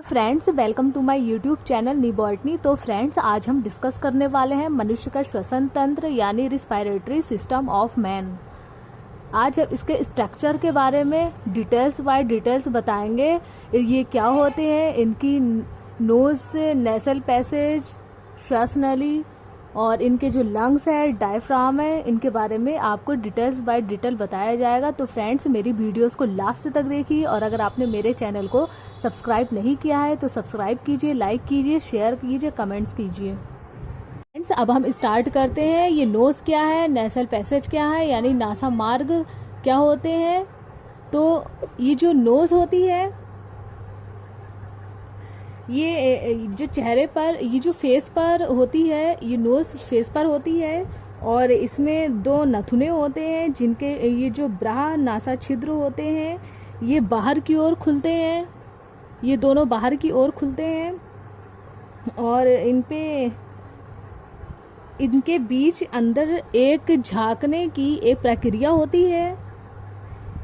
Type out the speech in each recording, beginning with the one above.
Friends, welcome to my YouTube channel नी botany. तो friends, आज हम डिस्कस करने वाले हैं मनुष्य का श्वसन तंत्र यानी रिस्पायरेटरी सिस्टम ऑफ मैन। आज हम इसके स्ट्रक्चर के बारे में डिटेल्स बाय डिटेल्स बताएंगे। ये क्या होते हैं, इनकी नोज से नेसल पैसेज, श्वास नली और इनके जो लंग्स है, डायफ्राम है, इनके बारे में आपको डिटेल्स बाय डिटेल बताया जाएगा। तो फ्रेंड्स, मेरी वीडियोस को लास्ट तक देखिए और अगर आपने मेरे चैनल को सब्सक्राइब नहीं किया है तो सब्सक्राइब कीजिए, लाइक कीजिए, शेयर कीजिए, कमेंट्स कीजिए। फ्रेंड्स, अब हम स्टार्ट करते हैं। ये नोज क्या है, नेसल पैसेज क्या है, यानी नासा मार्ग क्या होते हैं। तो ये जो नोज होती है, ये जो चेहरे पर, ये जो फेस पर होती है, ये नोज फेस पर होती है और इसमें दो नथुने होते हैं जिनके ये जो ब्राह नासा छिद्र होते हैं ये बाहर की ओर खुलते हैं। ये दोनों बाहर की ओर खुलते हैं और इनके बीच अंदर एक झांकने की एक प्रक्रिया होती है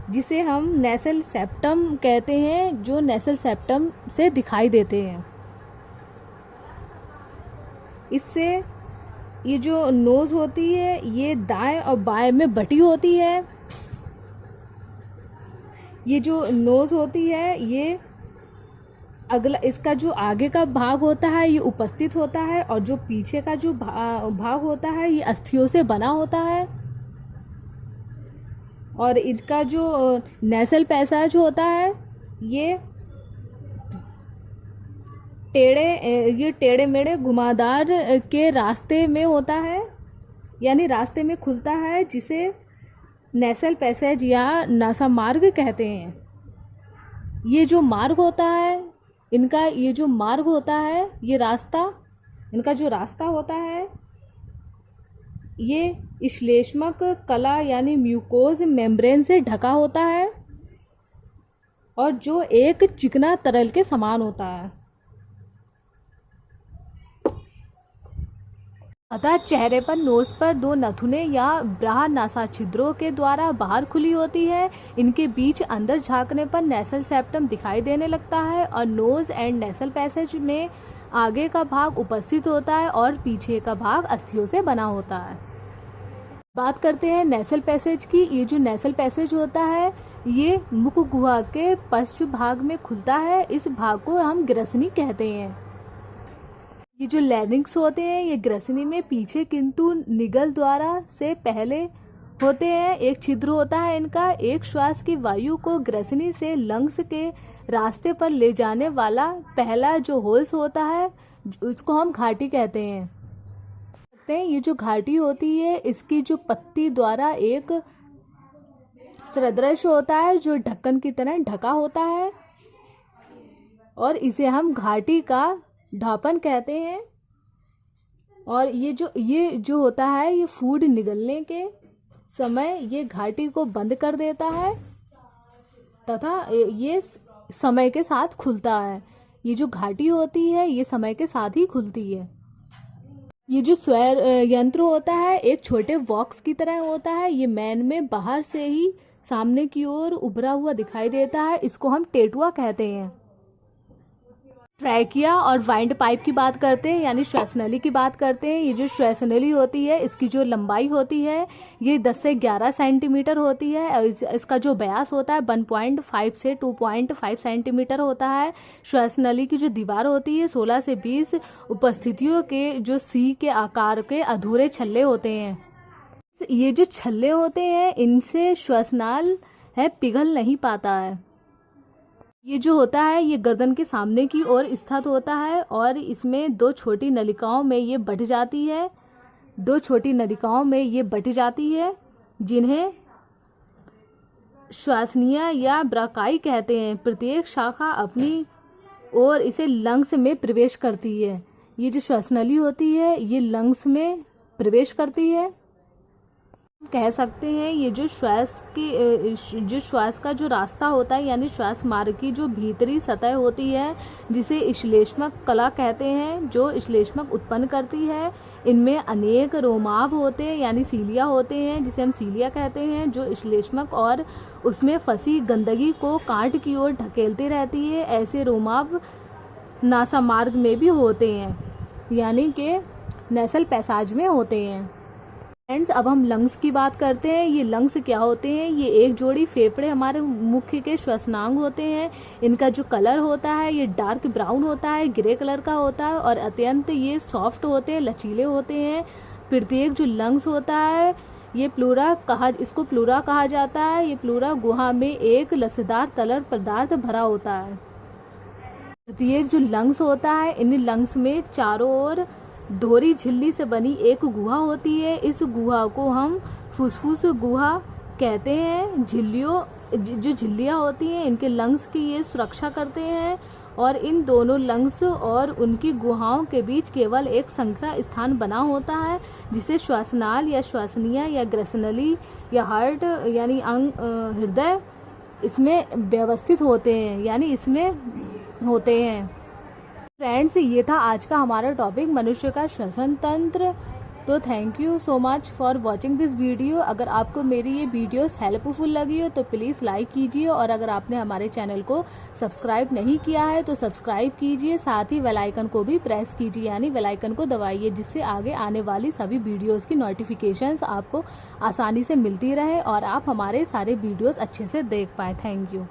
जिसे हम नेसल सेप्टम कहते हैं, जो नेसल सेप्टम से दिखाई देते हैं। इससे ये जो नोज होती है ये दाएं और बाएं में बटी होती है। ये जो नोज होती है ये अगला, इसका जो आगे का भाग होता है ये उपस्थित होता है और जो पीछे का जो भाग होता है ये अस्थियों से बना होता है। और इनका जो नेसल पैसेज होता है ये टेढ़े मेढ़े घुमावदार के रास्ते में होता है, यानी रास्ते में खुलता है, जिसे नेसल पैसेज या नासा मार्ग कहते हैं। ये जो मार्ग होता है इनका, ये जो मार्ग होता है, ये रास्ता, इनका जो रास्ता होता है ये श्लेष्मक कला यानी म्यूकोज मेम्ब्रेन से ढका होता है और जो एक चिकना तरल के समान होता है। अतः चेहरे पर, नोज पर दो नथुने या ब्राह नासा छिद्रों के द्वारा बाहर खुली होती है। इनके बीच अंदर झांकने पर नेसल सेप्टम दिखाई देने लगता है और नोज एंड नेसल पैसेज में आगे का भाग उपस्थित होता है और पीछे का भाग अस्थियों से बना होता है। बात करते हैं नेसल पैसेज की। ये जो नेसल पैसेज होता है ये मुख गुहा के पश्चिम भाग में खुलता है। इस भाग को हम ग्रसनी कहते हैं। ये जो लैरिंक्स होते हैं ये ग्रसनी में पीछे किंतु निगल द्वारा से पहले होते हैं। एक छिद्र होता है इनका। एक श्वास की वायु को ग्रसनी से लंग्स के रास्ते पर ले जाने वाला पहला जो होल्स होता है उसको हम घाटी कहते हैं। ये जो घाटी होती है इसकी जो पत्ती द्वारा एक सदृश होता है जो ढक्कन की तरह ढका होता है और इसे हम घाटी का ढापन कहते हैं। और ये जो होता है ये फूड निगलने के समय ये घाटी को बंद कर देता है तथा ये समय के साथ खुलता है। ये जो घाटी होती है ये समय के साथ ही खुलती है। ये जो स्वर यंत्र होता है एक छोटे बॉक्स की तरह होता है। ये मैन में बाहर से ही सामने की ओर उभरा हुआ दिखाई देता है। इसको हम टेटुआ कहते हैं। ट्रैकिया और वाइंड पाइप की बात करते हैं, यानी श्वासनली की बात करते हैं। ये जो श्वासनली होती है इसकी जो लंबाई होती है ये 10 से 11 सेंटीमीटर होती है और इसका जो व्यास होता है 1.5 से 2.5 सेंटीमीटर होता है। श्वासनली की जो दीवार होती है 16 से 20 उपस्थितियों के जो सी के आकार के अधूरे छल्ले होते हैं। ये जो छल्ले होते हैं इनसे श्वासनाल है पिघल नहीं पाता है। ये जो होता है ये गर्दन के सामने की ओर स्थित होता है और इसमें दो छोटी नलिकाओं में ये बट जाती है। दो छोटी नलिकाओं में ये बट जाती है जिन्हें श्वासनीय या ब्राकाई कहते हैं। प्रत्येक शाखा अपनी ओर इसे लंग्स में प्रवेश करती है। ये जो श्वासनली होती है ये लंग्स में प्रवेश करती है। कह सकते हैं ये जो श्वास का जो रास्ता होता है यानी श्वास मार्ग की जो भीतरी सतह होती है जिसे श्लेष्मक कला कहते हैं, जो श्लेष्मक उत्पन्न करती है। इनमें अनेक रोमाभ होते हैं यानी सीलिया होते हैं जिसे हम सीलिया कहते हैं, जो श्लेष्मक और उसमें फंसी गंदगी को कांट की ओर ढकेलती रहती है। ऐसे रोमाभ नासा मार्ग में भी होते हैं, यानी कि नेसल पैसाज में होते हैं। फ्रेंड्स, अब हम लंग्स की बात करते हैं। ये लंग्स क्या होते हैं? ये एक जोड़ी फेफड़े हमारे मुख्य के श्वसनांग होते हैं। इनका जो कलर होता है ये डार्क ब्राउन होता है, ग्रे कलर का होता है और अत्यंत ये सॉफ्ट होते हैं, लचीले होते हैं। प्रत्येक जो लंग्स होता है ये इसको प्लूरा कहा जाता है। ये प्लूरा गुहा में एक लसदार तरल पदार्थ भरा होता है। प्रत्येक जो लंग्स होता है इन लंग्स में चारों ओर दोहरी झिल्ली से बनी एक गुहा होती है। इस गुहा को हम फुसफुस गुहा कहते हैं। जो झिल्लियाँ होती हैं इनके लंग्स की ये सुरक्षा करते हैं और इन दोनों लंग्स और उनकी गुहाओं के बीच केवल एक संकरा स्थान बना होता है जिसे श्वासनाल या श्वसनीय या ग्रसनली या हार्ट यानी हृदय इसमें व्यवस्थित होते हैं, यानी इसमें होते हैं। फ्रेंड्स, ये था आज का हमारा टॉपिक मनुष्य का श्वसन तंत्र। तो thank you so much for watching this video. अगर आपको मेरी ये वीडियोस हेल्पफुल लगी हो तो प्लीज़ लाइक कीजिए और अगर आपने हमारे चैनल को सब्सक्राइब नहीं किया है तो सब्सक्राइब कीजिए, साथ ही बेल आइकन को भी प्रेस कीजिए, यानी बेल आइकन को दबाइए, जिससे आगे आने वाली सभी वीडियोस की नोटिफिकेशंस आपको आसानी से मिलती रहे और आप हमारे सारे वीडियोस अच्छे से देख पाएँ। Thank you.